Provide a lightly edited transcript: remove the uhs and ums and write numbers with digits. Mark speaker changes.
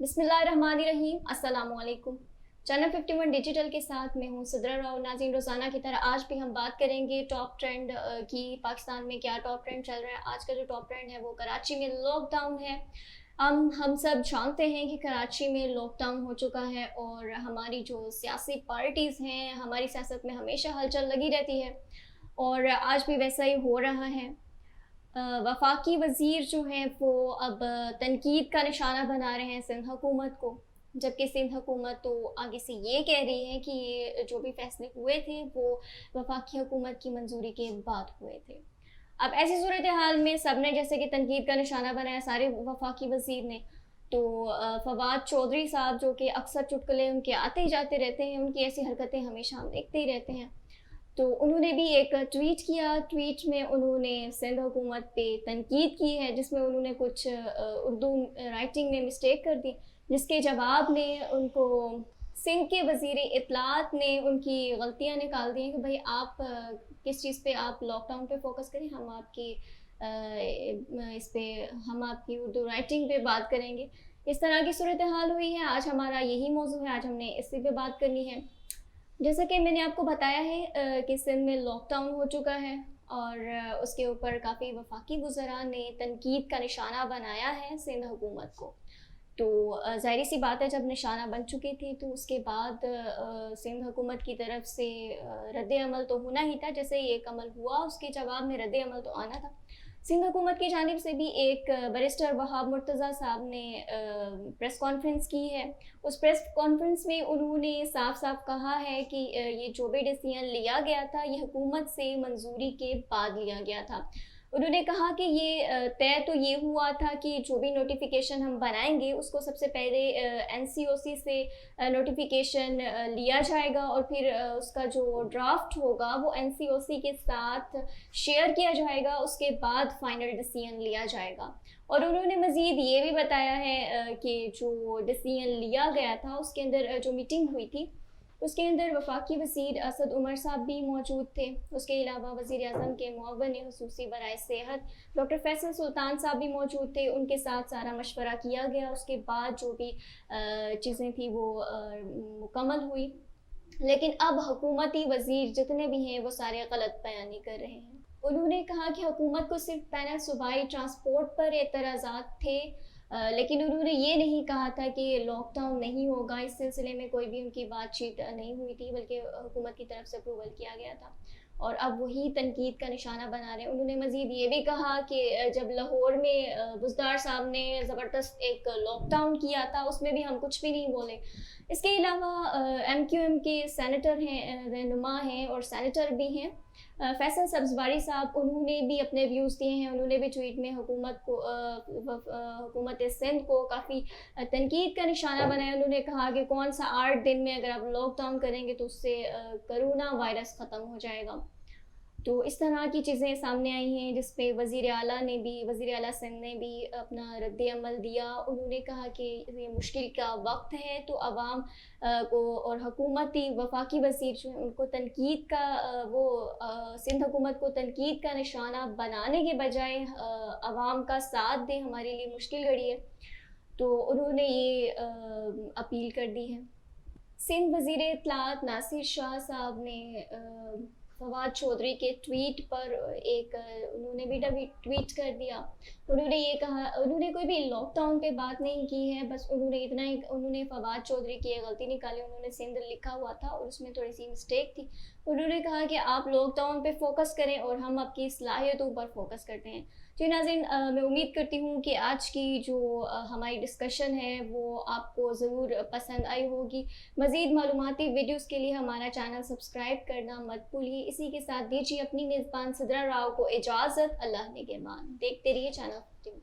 Speaker 1: बिस्मिल्लाहिर्रहमानिर्रहीम, अस्सलामु अलैकुम। चैनल 51 डिजिटल के साथ मैं हूँ सिद्रा राव। नाज़रीन, रोज़ाना की तरह आज भी हम बात करेंगे टॉप ट्रेंड की। पाकिस्तान में क्या टॉप ट्रेंड चल रहा है। आज का जो टॉप ट्रेंड है वो कराची में लॉकडाउन है। हम सब जानते हैं कि कराची में लॉकडाउन हो चुका है और हमारी जो सियासी पार्टीज़ हैं, हमारी सियासत में हमेशा हलचल लगी रहती है और आज भी वैसा ही हो रहा है। वफाकी वज़ीर जो हैं वो अब तनकीद का निशाना बना रहे हैं सिंध हुकूमत को, जबकि सिंध हुकूमत तो आगे से ये कह रही है कि ये जो भी फैसले हुए थे वो वफाकी हुकूमत की मंजूरी के बाद हुए थे। अब ऐसी सूरत हाल में सब ने जैसे कि तनकीद का निशाना बनाया, सारे वफाकी वज़ीर ने, तो फवाद चौधरी साहब जो कि अक्सर चुटकुले उनके आते ही जाते रहते हैं, उनकी ऐसी हरकतें हमेशा हम देखते ही रहते हैं, तो उन्होंने भी एक ट्वीट किया। ट्वीट में उन्होंने सिंध हुकूमत पे तनकीद की है, जिसमें उन्होंने कुछ उर्दू राइटिंग में मिस्टेक कर दी, जिसके जवाब में उनको सिंध के वज़ीर इत्तलात ने उनकी गलतियां निकाल दी हैं कि भाई आप किस चीज़ पे, आप लॉकडाउन पे फोकस करें, हम आपकी इस पे हम आपकी उर्दू राइटिंग पे बात करेंगे। इस तरह की सूरत हाल हुई है। आज हमारा यही मौजू है, आज हमने इसी पे बात करनी है। जैसा कि मैंने आपको बताया है कि सिंध में लॉकडाउन हो चुका है और उसके ऊपर काफ़ी वफाकी वज़रा ने तनकीद का निशाना बनाया है सिंध हुकूमत को। तो ज़ाहिर सी बात है, जब निशाना बन चुकी थी तो उसके बाद सिंध हुकूमत की तरफ से रद्द अमल तो होना ही था। जैसे ही एक अमल हुआ उसके जवाब में रद्द अमल तो आना था। सिंध हुकूमत की जानिब से भी एक बैरिस्टर वहाब मुर्तज़ा साहब ने प्रेस कॉन्फ्रेंस की है। उस प्रेस कॉन्फ्रेंस में उन्होंने साफ साफ कहा है कि ये जो भी डिसीजन लिया गया था ये हुकूमत से मंजूरी के बाद लिया गया था। उन्होंने कहा कि ये तय तो ये हुआ था कि जो भी नोटिफिकेशन हम बनाएंगे उसको सबसे पहले एनसीओसी से नोटिफिकेशन लिया जाएगा और फिर उसका जो ड्राफ्ट होगा वो एनसीओसी के साथ शेयर किया जाएगा, उसके बाद फाइनल डिसीजन लिया जाएगा। और उन्होंने मज़ीद ये भी बताया है कि जो डिसीजन लिया गया था उसके अंदर जो मीटिंग हुई थी उसके अंदर वफाकी वज़ीर असद उमर साहब भी मौजूद थे। उसके अलावा वज़ीर आज़म के मुअव्विन ख़ुसूसी बराए सेहत डॉक्टर फैसल सुल्तान साहब भी मौजूद थे। उनके साथ सारा मशवरा किया गया, उसके बाद जो भी चीज़ें थी वो मुकम्मल हुई। लेकिन अब हुकूमती वज़ीर जितने भी हैं वो सारे गलत बयानी कर रहे हैं। उन्होंने कहा कि हुकूमत को सिर्फ पैनल सूबाई ट्रांसपोर्ट पर एतराज़ात थे, लेकिन उन्होंने ये नहीं कहा था कि लॉकडाउन नहीं होगा। इस सिलसिले में कोई भी उनकी बातचीत नहीं हुई थी, बल्कि हुकूमत की तरफ से अप्रूवल किया गया था और अब वही तनकीद का निशाना बना रहे हैं। उन्होंने मज़ीद ये भी कहा कि जब लाहौर में बुज़दार साहब ने ज़बरदस्त एक लॉकडाउन किया था उसमें भी हम कुछ भी नहीं बोले। इसके अलावा MQM के सेनेटर हैं, रहनुमा हैं और सेनेटर भी हैं फैसल सब्ज़वारी साहब, उन्होंने भी अपने व्यूज़ दिए हैं। उन्होंने भी ट्वीट में हुकूमत को हुकूमत सिंध को काफ़ी तनकीद का निशाना बनाया। उन्होंने कहा कि कौन सा 8 दिन में अगर आप लॉकडाउन करेंगे तो उससे कोरोना वायरस ख़त्म हो जाएगा। तो इस तरह की चीज़ें सामने आई हैं जिस पे वज़ीर आला सिंध ने भी अपना रद्द अमल दिया। उन्होंने कहा कि ये मुश्किल का वक्त है तो आवाम को और हुकूमती वफाकी वज़ीर जो हैं उनको तनकीद का सिंध हुकूमत को तनकीद का निशाना बनाने के बजाय आवाम का साथ दें, हमारे लिए मुश्किल घड़ी है। तो उन्होंने ये अपील कर दी है। सिंध वज़ीर इत्तलात नासिर शाह साहब ने फवाद चौधरी के ट्वीट पर उन्होंने भी ट्वीट कर दिया। उन्होंने ये कहा, उन्होंने कोई भी लॉकडाउन पे बात नहीं की है, बस उन्होंने इतना ही, उन्होंने फवाद चौधरी की गलती निकाली। उन्होंने सिंध लिखा हुआ था और उसमें थोड़ी सी मिस्टेक थी। उन्होंने कहा कि आप लॉकडाउन पे फोकस करें और हम आपकी सलाहियतों पर फोकस करते हैं। जी नाज़रीन, मैं उम्मीद करती हूँ कि आज की जो हमारी डिस्कशन है वो आपको ज़रूर पसंद आई होगी। मज़ीद मालूमाती वीडियोज़ के लिए हमारा चैनल सब्सक्राइब करना मत भूलिए। इसी के साथ दीजिए अपनी मेज़बान सिद्रा राव को इजाज़त। अल्लाह निगहबान। देखते रहिए चैनल 51।